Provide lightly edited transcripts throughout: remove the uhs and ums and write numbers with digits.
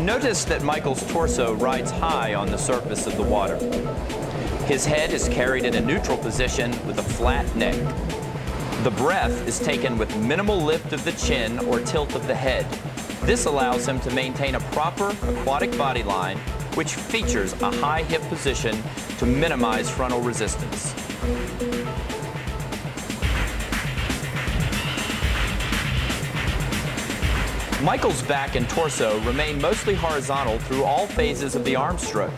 Notice that Michael's torso rides high on the surface of the water. His head is carried in a neutral position with a flat neck. The breath is taken with minimal lift of the chin or tilt of the head. This allows him to maintain a proper aquatic body line, which features a high hip position to minimize frontal resistance. Michael's back and torso remain mostly horizontal through all phases of the arm stroke.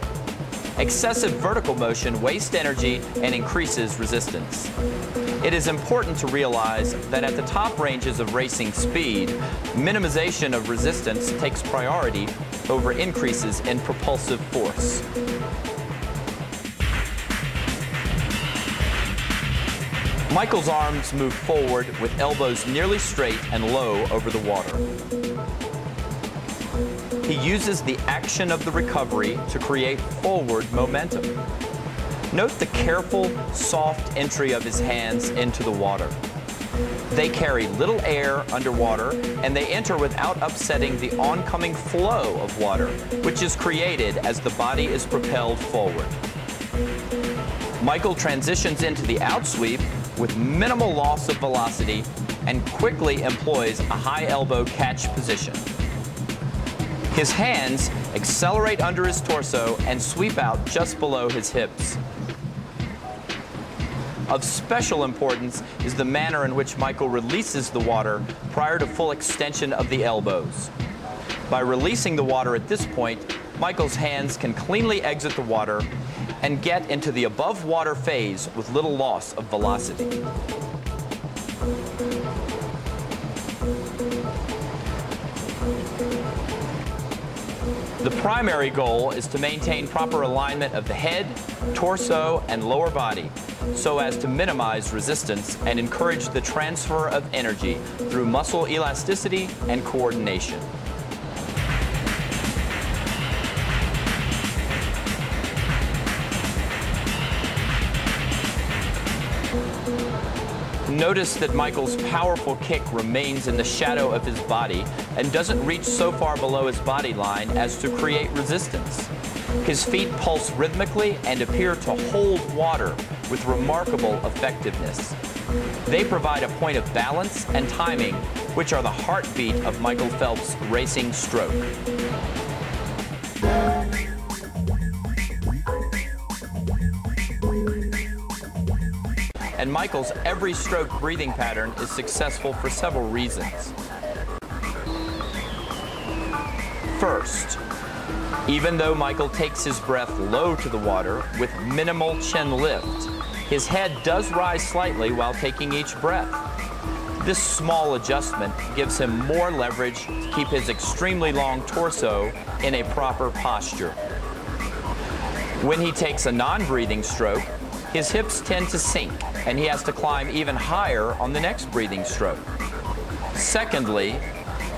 Excessive vertical motion wastes energy and increases resistance. It is important to realize that at the top ranges of racing speed, minimization of resistance takes priority over increases in propulsive force. Michael's arms move forward with elbows nearly straight and low over the water. He uses the action of the recovery to create forward momentum. Note the careful, soft entry of his hands into the water. They carry little air underwater, and they enter without upsetting the oncoming flow of water, which is created as the body is propelled forward. Michael transitions into the outsweep with minimal loss of velocity and quickly employs a high elbow catch position. His hands accelerate under his torso and sweep out just below his hips. Of special importance is the manner in which Michael releases the water prior to full extension of the elbows. By releasing the water at this point, Michael's hands can cleanly exit the water and get into the above water phase with little loss of velocity. The primary goal is to maintain proper alignment of the head, torso, and lower body so as to minimize resistance and encourage the transfer of energy through muscle elasticity and coordination. Notice that Michael's powerful kick remains in the shadow of his body and doesn't reach so far below his body line as to create resistance. His feet pulse rhythmically and appear to hold water with remarkable effectiveness. They provide a point of balance and timing, which are the heartbeat of Michael Phelps' racing stroke. And Michael's every stroke breathing pattern is successful for several reasons. First, even though Michael takes his breath low to the water with minimal chin lift, his head does rise slightly while taking each breath. This small adjustment gives him more leverage to keep his extremely long torso in a proper posture. When he takes a non-breathing stroke, his hips tend to sink, and he has to climb even higher on the next breathing stroke. Secondly,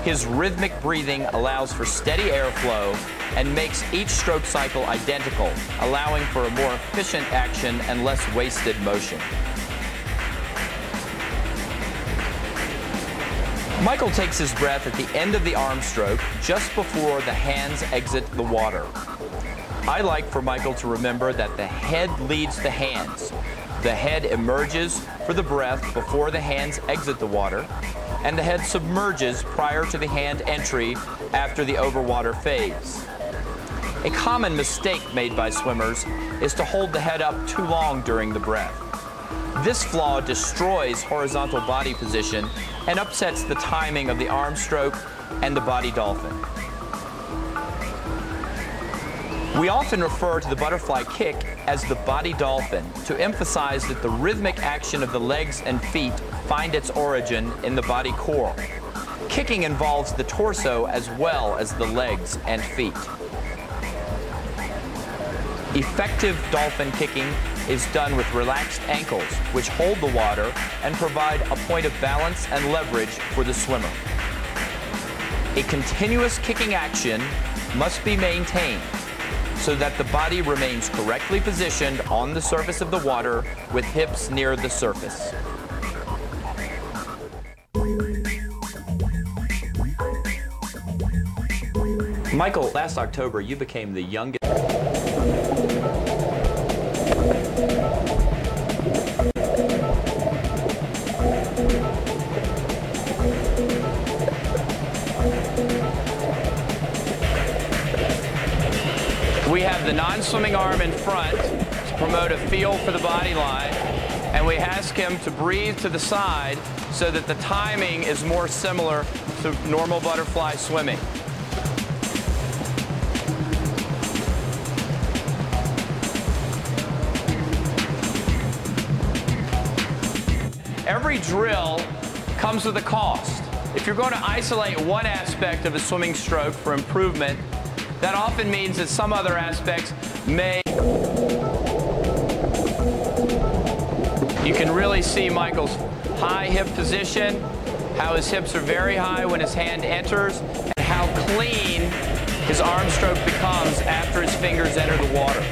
his rhythmic breathing allows for steady airflow and makes each stroke cycle identical, allowing for a more efficient action and less wasted motion. Michael takes his breath at the end of the arm stroke just before the hands exit the water. I like for Michael to remember that the head leads the hands. The head emerges for the breath before the hands exit the water, and the head submerges prior to the hand entry after the overwater phase. A common mistake made by swimmers is to hold the head up too long during the breath. This flaw destroys horizontal body position and upsets the timing of the arm stroke and the body dolphin. We often refer to the butterfly kick as the body dolphin to emphasize that the rhythmic action of the legs and feet find its origin in the body core. Kicking involves the torso as well as the legs and feet. Effective dolphin kicking is done with relaxed ankles, which hold the water and provide a point of balance and leverage for the swimmer. A continuous kicking action must be maintained so that the body remains correctly positioned on the surface of the water with hips near the surface. Michael, last October you became the youngest. We have the non-swimming arm in front to promote a feel for the body line, and we ask him to breathe to the side so that the timing is more similar to normal butterfly swimming. Every drill comes with a cost. If you're going to isolate one aspect of a swimming stroke for improvement, that often means that some other aspects may. You can really see Michael's high hip position, how his hips are very high when his hand enters, and how clean his arm stroke becomes after his fingers enter the water.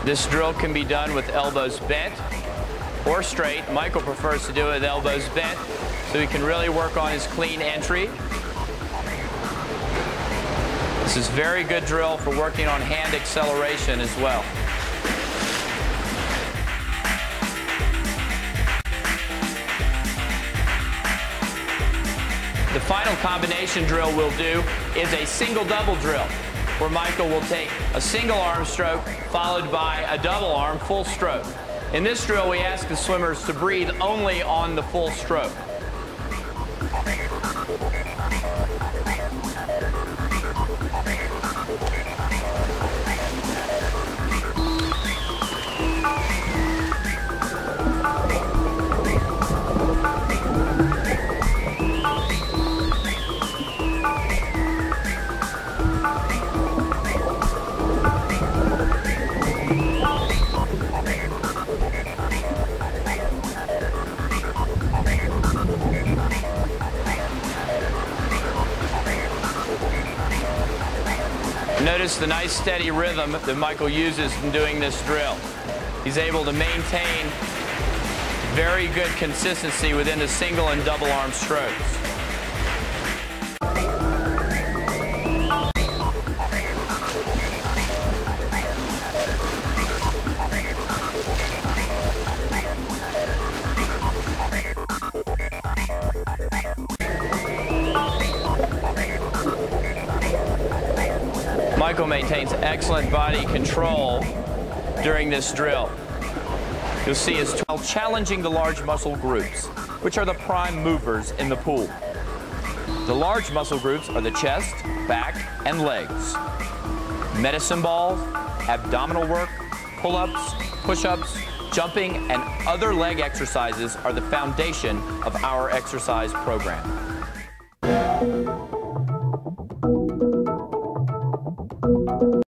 This drill can be done with elbows bent or straight. Michael prefers to do it with elbows bent so he can really work on his clean entry. This is very good drill for working on hand acceleration as well. The final combination drill we'll do is a single-double drill, where Michael will take a single arm stroke followed by a double arm full stroke. In this drill, we ask the swimmers to breathe only on the full stroke. Notice the nice steady rhythm that Michael uses in doing this drill. He's able to maintain very good consistency within the single and double arm strokes. Michael maintains excellent body control during this drill. You'll see us challenging the large muscle groups, which are the prime movers in the pool. The large muscle groups are the chest, back, and legs. Medicine balls, abdominal work, pull-ups, push-ups, jumping, and other leg exercises are the foundation of our exercise program.